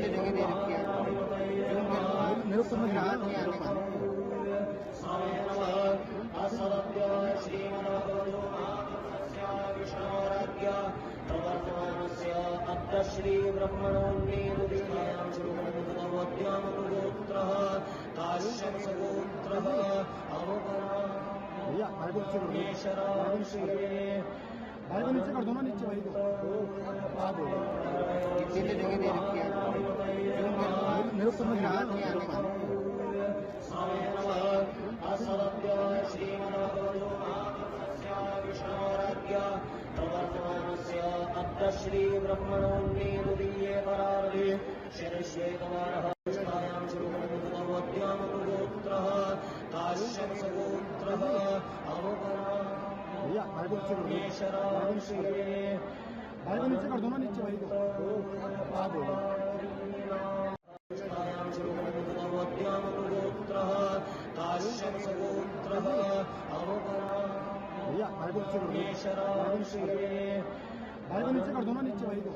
जगह दे रखी है मेरे ऊपर में राहत नहीं आने का। श्री ब्रह्मणोन्नीयां श्रीमद्भगवद्यामगोत्रः काश्यप सगोत्रः नीचे कर दो ना, नीचे भाई को जगह दे रखी है मेरे ऊपर में राहत नहीं आने का। श्री ब्रह्मणोन्नीये परार्धे शरश्वेतमानः कृष्णायां श्रीमद्भगवद्यामगोत्रः काश्यप सगोत्रः भाई को नीचे कर दो ना, नीचे भाई को कृष्णायां श्रीमद्भगवद्यामगोत्रः काश्यप सगोत्रः भाई को नीचे कर दो ना, नीचे भाई को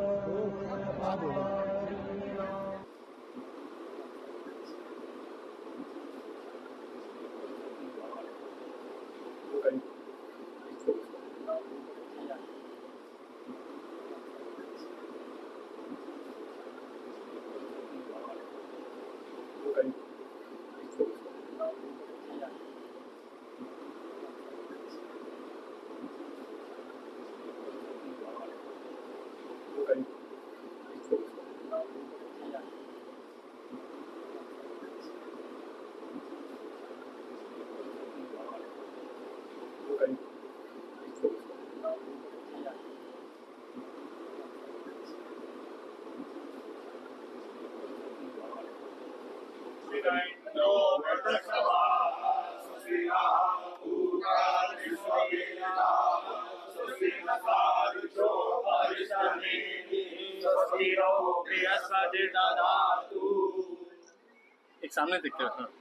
एक सामने दिखते हैं।